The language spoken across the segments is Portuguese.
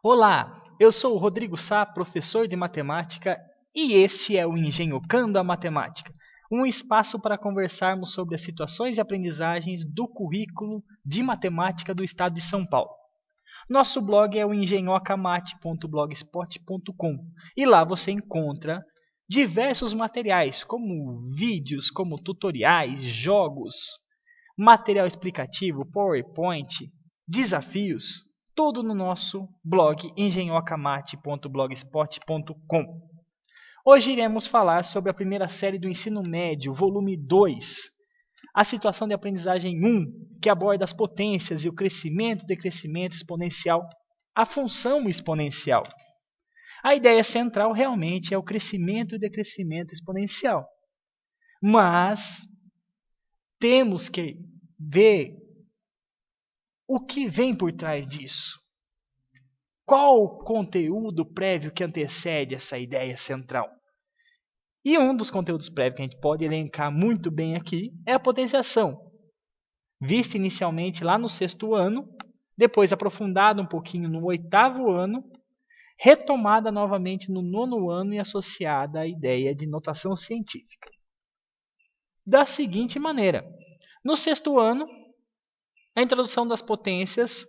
Olá, eu sou o Rodrigo Sá, professor de matemática, e este é o Engenhocando a Matemática, um espaço para conversarmos sobre as situações e aprendizagens do currículo de matemática do estado de São Paulo. Nosso blog é o engenhocamate.blogspot.com e lá você encontra diversos materiais, como vídeos, como tutoriais, jogos, material explicativo, PowerPoint, desafios, tudo no nosso blog engenhocamate.blogspot.com. Hoje iremos falar sobre a primeira série do ensino médio, volume 2, a situação de aprendizagem 1, que aborda as potências e o crescimento e decrescimento exponencial, a função exponencial. A ideia central realmente é o crescimento e decrescimento exponencial. Mas temos que ver o que vem por trás disso. Qual o conteúdo prévio que antecede essa ideia central? E um dos conteúdos prévios que a gente pode elencar muito bem aqui é a potenciação, vista inicialmente lá no 6º ano, depois aprofundada um pouquinho no 8º ano, retomada novamente no 9º ano e associada à ideia de notação científica. Da seguinte maneira, no 6º ano, a introdução das potências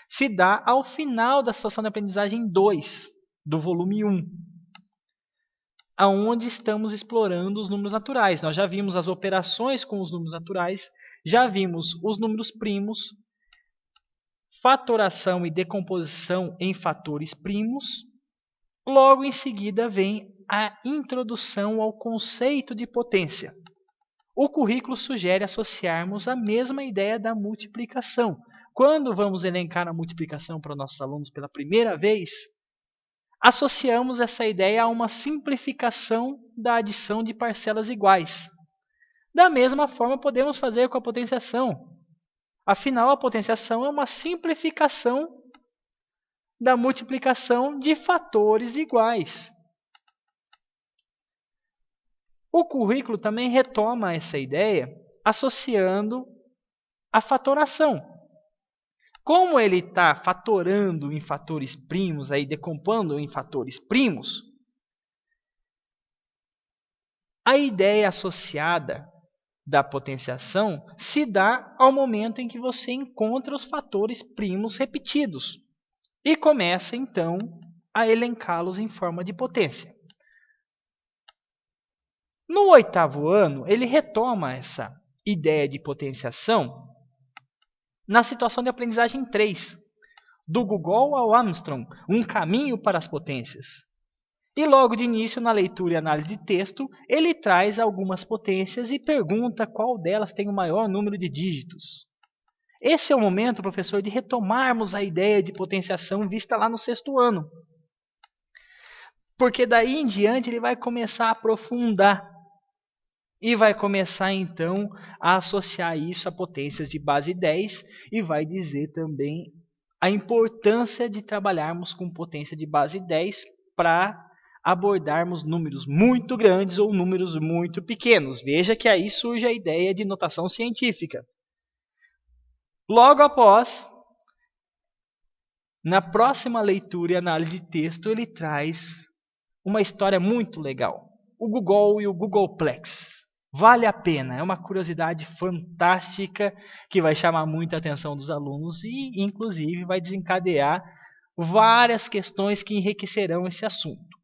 se dá ao final da situação de aprendizagem 2, do volume 1, aonde estamos explorando os números naturais. Nós já vimos as operações com os números naturais, já vimos os números primos, fatoração e decomposição em fatores primos. Logo em seguida vem a introdução ao conceito de potência. O currículo sugere associarmos a mesma ideia da multiplicação. Quando vamos elencar a multiplicação para os nossos alunos pela primeira vez, associamos essa ideia a uma simplificação da adição de parcelas iguais. Da mesma forma, podemos fazer com a potenciação. Afinal, a potenciação é uma simplificação da multiplicação de fatores iguais. O currículo também retoma essa ideia associando a fatoração. Como ele está fatorando em fatores primos, aí decompondo em fatores primos, a ideia associada da potenciação se dá ao momento em que você encontra os fatores primos repetidos e começa, então, a elencá-los em forma de potência. No 8º ano, ele retoma essa ideia de potenciação na situação de aprendizagem 3, do Google ao Armstrong, um caminho para as potências. E logo de início, na leitura e análise de texto, ele traz algumas potências e pergunta qual delas tem o maior número de dígitos. Esse é o momento, professor, de retomarmos a ideia de potenciação vista lá no 6º ano. Porque daí em diante ele vai começar a aprofundar e vai começar então a associar isso a potências de base 10 e vai dizer também a importância de trabalharmos com potência de base 10 para abordarmos números muito grandes ou números muito pequenos. Veja que aí surge a ideia de notação científica. Logo após, na próxima leitura e análise de texto, ele traz uma história muito legal. O Google e o Googleplex. Vale a pena, é uma curiosidade fantástica que vai chamar muita atenção dos alunos e, inclusive, vai desencadear várias questões que enriquecerão esse assunto.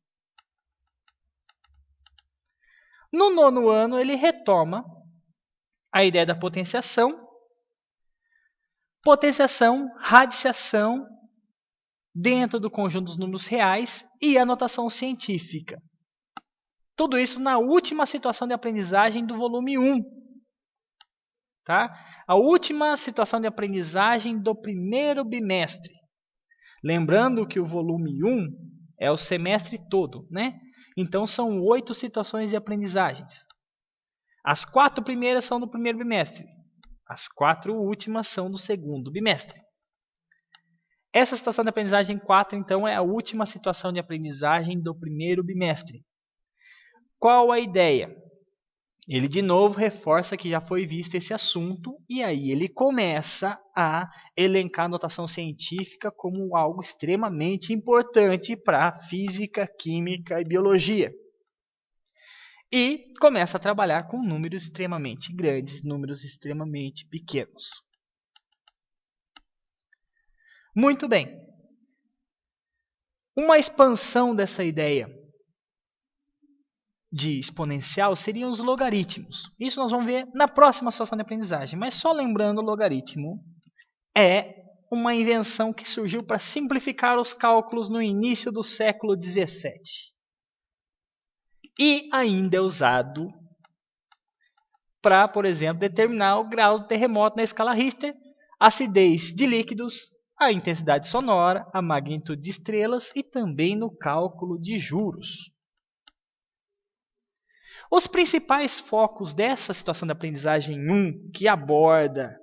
No 9º ano, ele retoma a ideia da potenciação, radiciação dentro do conjunto dos números reais e a notação científica. Tudo isso na última situação de aprendizagem do volume 1. Tá? A última situação de aprendizagem do primeiro bimestre. Lembrando que o volume 1 é o semestre todo, né? Então são 8 situações de aprendizagens. As 4 primeiras são do primeiro bimestre. As 4 últimas são do segundo bimestre. Essa situação de aprendizagem 4, então, é a última situação de aprendizagem do primeiro bimestre. Qual a ideia? Ele de novo reforça que já foi visto esse assunto e aí ele começa a elencar a notação científica como algo extremamente importante para a física, química e biologia. E começa a trabalhar com números extremamente grandes, números extremamente pequenos. Muito bem. Uma expansão dessa ideia de exponencial seriam os logaritmos. Isso nós vamos ver na próxima situação de aprendizagem. Mas só lembrando, o logaritmo é uma invenção que surgiu para simplificar os cálculos no início do século XVII. E ainda é usado para, por exemplo, determinar o grau do terremoto na escala Richter, a acidez de líquidos, a intensidade sonora, a magnitude de estrelas e também no cálculo de juros. Os principais focos dessa situação de aprendizagem 1, que aborda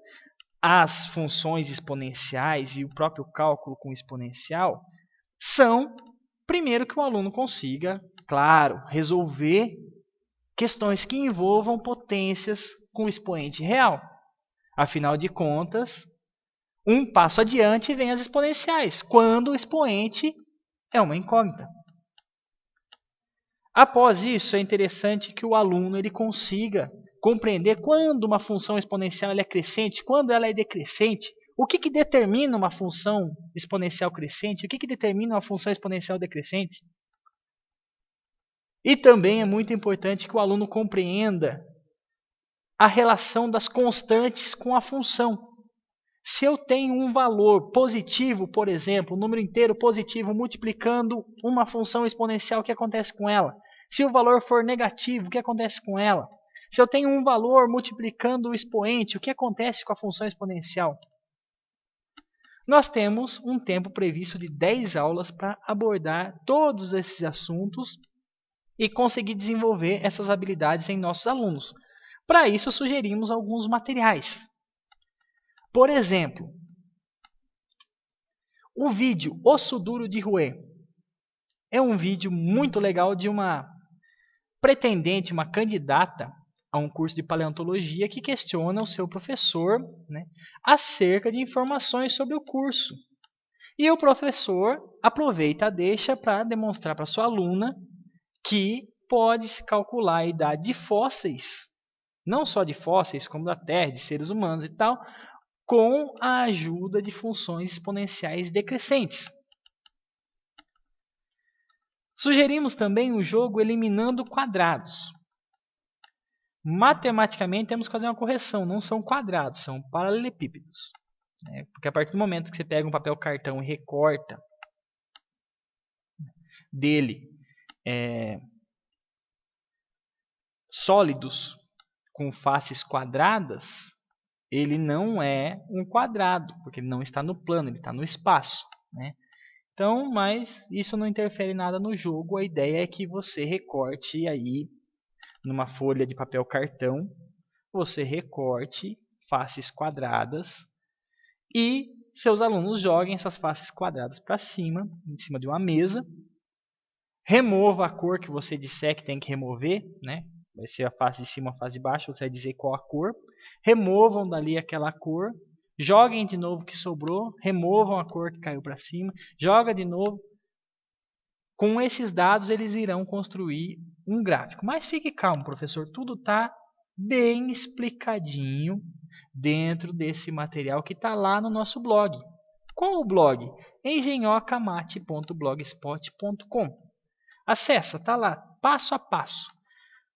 as funções exponenciais e o próprio cálculo com exponencial, são, primeiro, que o aluno consiga, claro, resolver questões que envolvam potências com expoente real. Afinal de contas, um passo adiante vem as exponenciais, quando o expoente é uma incógnita. Após isso, é interessante que o aluno ele consiga compreender quando uma função exponencial ela é crescente, quando ela é decrescente, o que determina uma função exponencial crescente, o que determina uma função exponencial decrescente. E também é muito importante que o aluno compreenda a relação das constantes com a função. Se eu tenho um valor positivo, por exemplo, um número inteiro positivo multiplicando uma função exponencial, o que acontece com ela? Se o valor for negativo, o que acontece com ela? Se eu tenho um valor multiplicando o expoente, o que acontece com a função exponencial? Nós temos um tempo previsto de 10 aulas para abordar todos esses assuntos e conseguir desenvolver essas habilidades em nossos alunos. Para isso, sugerimos alguns materiais. Por exemplo, o vídeo Osso Duro de Roer é um vídeo muito legal de uma pretendente, uma candidata a um curso de paleontologia que questiona o seu professor, né, acerca de informações sobre o curso. E o professor aproveita a deixa para demonstrar para sua aluna que pode-se calcular a idade de fósseis, não só de fósseis, como da Terra, de seres humanos e tal, com a ajuda de funções exponenciais decrescentes. Sugerimos também um jogo eliminando quadrados. Matematicamente temos que fazer uma correção, não são quadrados, são paralelepípedos. Porque a partir do momento que você pega um papel cartão e recorta dele sólidos com faces quadradas, ele não é um quadrado, porque ele não está no plano, ele está no espaço, né? Então, mas isso não interfere nada no jogo. A ideia é que você recorte aí numa folha de papel cartão, você recorte faces quadradas e seus alunos joguem essas faces quadradas para cima, em cima de uma mesa. Remova a cor que você disser que tem que remover, né? Vai ser a face de cima, a face de baixo, você vai dizer qual a cor. Removam dali aquela cor, joguem de novo o que sobrou, removam a cor que caiu para cima, joga de novo. Com esses dados eles irão construir um gráfico. Mas fique calmo, professor, tudo está bem explicadinho dentro desse material que está lá no nosso blog. Qual o blog? engenhocamate.blogspot.com. Acessa, está lá, passo a passo.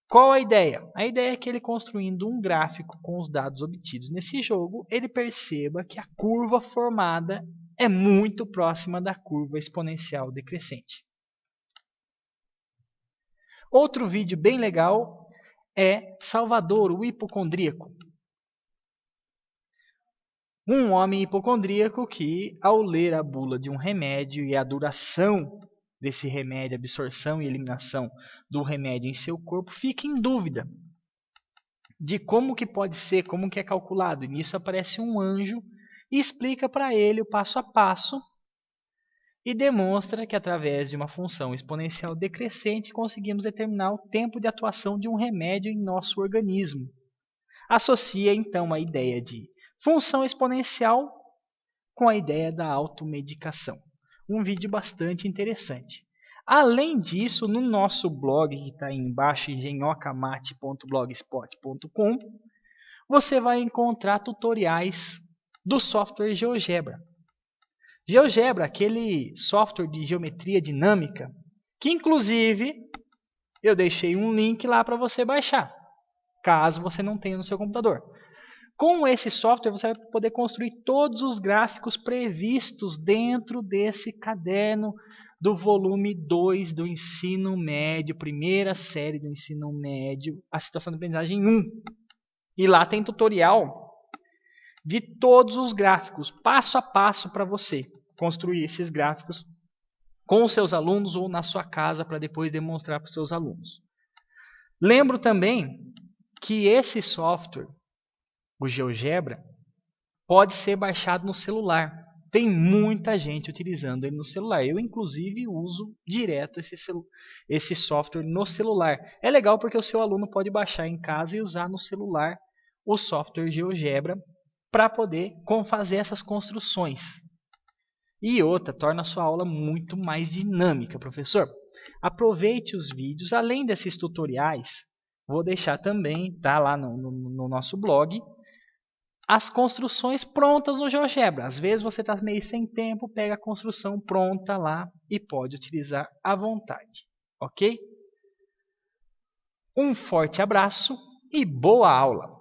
Qual a ideia? A ideia é que ele, construindo um gráfico com os dados obtidos nesse jogo, ele perceba que a curva formada é muito próxima da curva exponencial decrescente. Outro vídeo bem legal é Salvador, o hipocondríaco. Um homem hipocondríaco que, ao ler a bula de um remédio e a duração desse remédio, absorção e eliminação do remédio em seu corpo, fica em dúvida de como que pode ser, como que é calculado. E nisso aparece um anjo e explica para ele o passo a passo e demonstra que através de uma função exponencial decrescente conseguimos determinar o tempo de atuação de um remédio em nosso organismo. Associa então a ideia de função exponencial com a ideia da automedicação. Um vídeo bastante interessante. Além disso, no nosso blog que está aí embaixo, engenhocamate.blogspot.com, você vai encontrar tutoriais do software GeoGebra. GeoGebra, aquele software de geometria dinâmica, que inclusive eu deixei um link lá para você baixar, caso você não tenha no seu computador. Com esse software você vai poder construir todos os gráficos previstos dentro desse caderno do volume 2 do ensino médio, primeira série do ensino médio, a situação de aprendizagem 1. E lá tem tutorial de todos os gráficos, passo a passo para você construir esses gráficos com os seus alunos ou na sua casa para depois demonstrar para os seus alunos. Lembro também que esse software, o GeoGebra, pode ser baixado no celular. Tem muita gente utilizando ele no celular. Eu, inclusive, uso direto esse software no celular. É legal porque o seu aluno pode baixar em casa e usar no celular o software GeoGebra para poder fazer essas construções. E outra, torna a sua aula muito mais dinâmica, professor. Aproveite os vídeos, além desses tutoriais, vou deixar também, tá lá no nosso blog, as construções prontas no GeoGebra. Às vezes você está meio sem tempo, pega a construção pronta lá e pode utilizar à vontade, ok? Um forte abraço e boa aula!